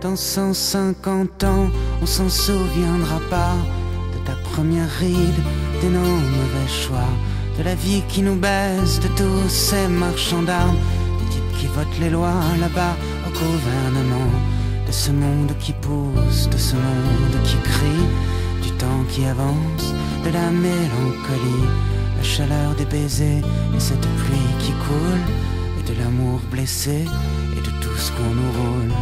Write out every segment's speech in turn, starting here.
Dans 150 ans, on s'en souviendra pas de ta première ride, de nos mauvais choix, de la vie qui nous baise, de tous ces marchands d'armes, des types qui votent les lois là-bas au gouvernement, de ce monde qui pousse, de ce monde qui crie, du temps qui avance, de la mélancolie, la chaleur des baisers et cette pluie qui coule, et de l'amour blessé et de tout ce qu'on nous roule.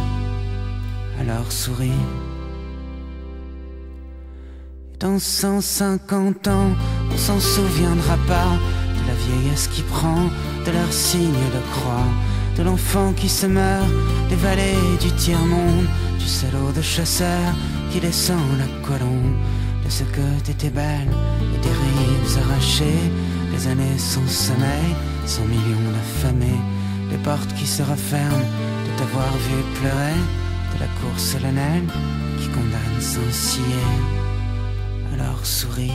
Alors souris. Et dans 150 ans, on s'en souviendra pas de la vieillesse qui prend, de leur signe de croix, de l'enfant qui se meurt, des vallées du tiers-monde, du salaud de chasseur qui descend la colombe, de ce que t'étais belle et des rives arrachées, les années sans sommeil, 100 millions d'affamés, les portes qui se referment de t'avoir vu pleurer, de la cour solennelle qui condamne sans scier. Alors souris.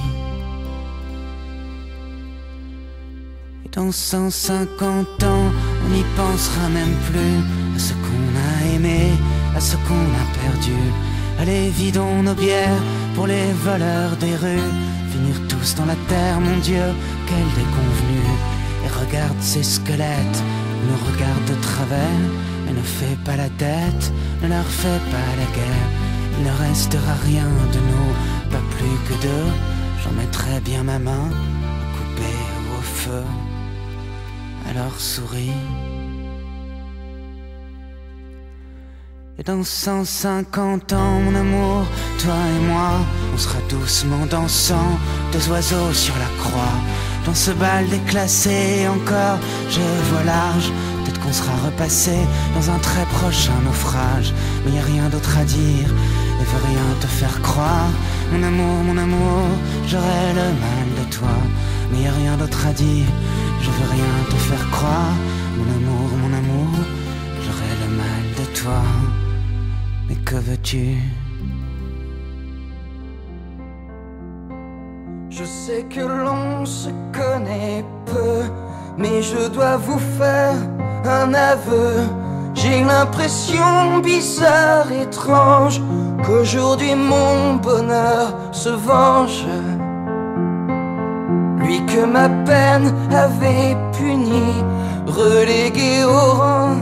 Et dans 150 ans, on n'y pensera même plus à ce qu'on a aimé, à ce qu'on a perdu. Allez, vidons nos bières pour les voleurs des rues, finir tous dans la terre, mon Dieu, quelle déconvenue. Et regarde ces squelettes, nous regarde de travers, mais ne fais pas la tête, ne leur fais pas la guerre. Il ne restera rien de nous, pas plus que deux. J'en mettrai bien ma main, à couper au feu. Alors souris. Et dans 150 ans, mon amour, toi et moi, on sera doucement dansant, deux oiseaux sur la croix. Dans ce bal déclassé, encore je vois large. Peut-être qu'on sera repassé dans un très prochain naufrage. Mais y a rien d'autre à dire, et veut rien te faire croire. Mon amour, j'aurai le mal de toi. Mais y a rien d'autre à dire, je veux rien te faire croire. Mon amour, j'aurai le mal de toi. Mais que veux-tu? Je sais que l'on se connaît peu, mais je dois vous faire un aveu. J'ai l'impression bizarre, étrange, qu'aujourd'hui mon bonheur se venge. Lui que ma peine avait puni, relégué au rang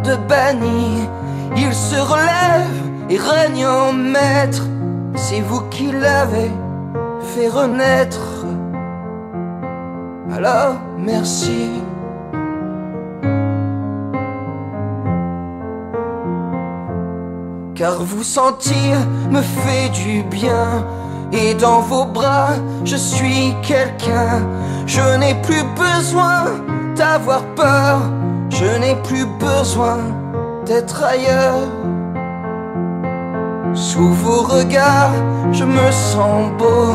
de banni, il se relève et règne en maître. C'est vous qui l'avez fait renaître. Alors merci. Car vous sentir me fait du bien, et dans vos bras je suis quelqu'un. Je n'ai plus besoin d'avoir peur, je n'ai plus besoin d'être ailleurs. Sous vos regards je me sens beau,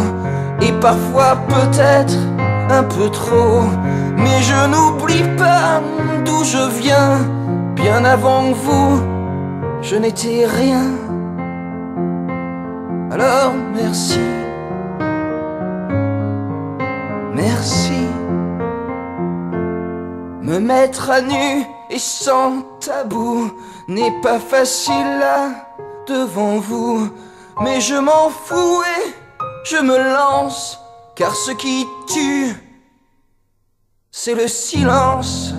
et parfois peut-être un peu trop. Mais je n'oublie pas d'où je viens. Bien avant vous, je n'étais rien. Alors merci. Merci. Me mettre à nu et sans tabou n'est pas facile là devant vous, mais je m'en fous et je me lance, car ce qui tue, c'est le silence.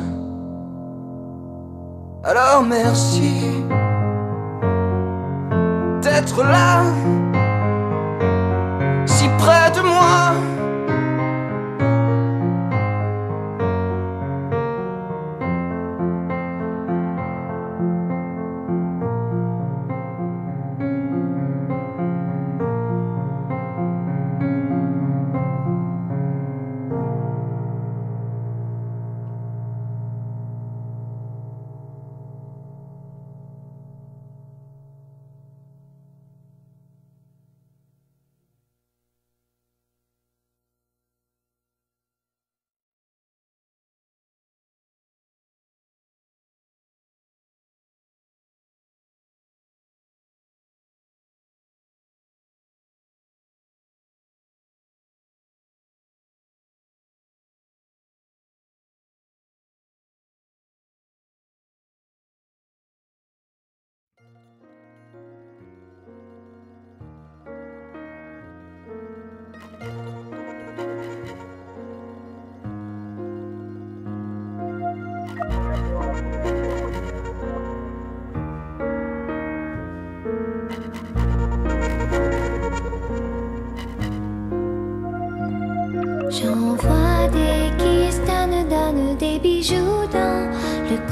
Alors merci d'être là, si près de moi.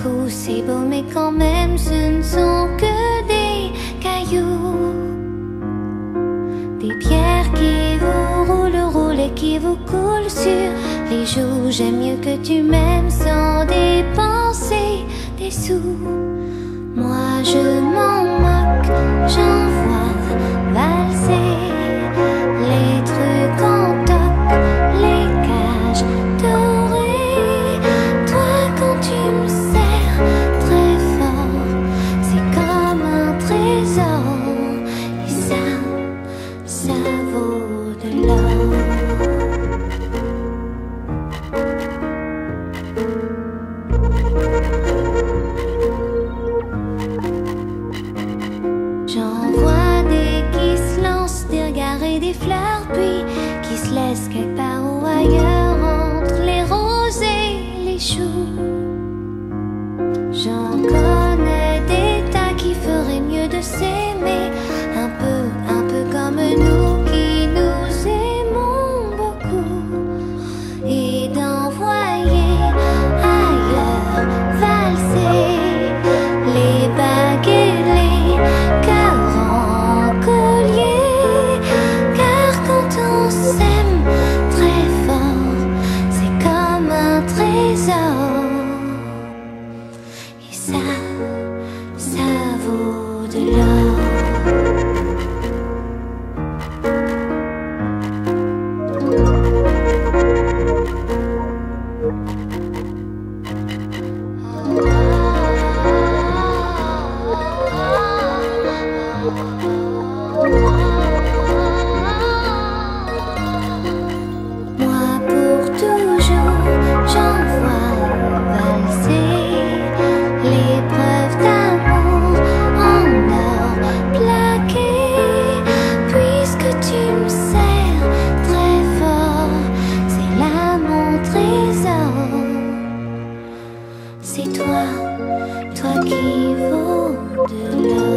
coup c'est beau, mais quand même ce ne sont que des cailloux, des pierres qui vous roulent et qui vous coulent sur les joues. J'aime mieux que tu m'aimes sans dépenser des sous. Moi je m'en moque, j'en vois valser les trucs en toc, les cages dorées. Toi quand tu me serres très fort, c'est comme un trésor. Et ça vaut de l'or. J'en vois des qui se lancent, des regards et des fleurs, puis qui se laissent quelque part ou ailleurs entre les roses et les choux. J'en connais des tas qui feraient mieux de s'aimer un peu comme nous qui nous aimons beaucoup, et d'envoyer ailleurs valser les bagues et les cœurs en collier. Car quand on s'aime très fort, c'est comme un trésor. Et ça vaut de l'or. Moi pour toujours, j'en vois valser les preuves d'amour en or plaqué. Puisque tu me serres très fort, c'est là mon trésor. C'est toi qui vaut de l'or.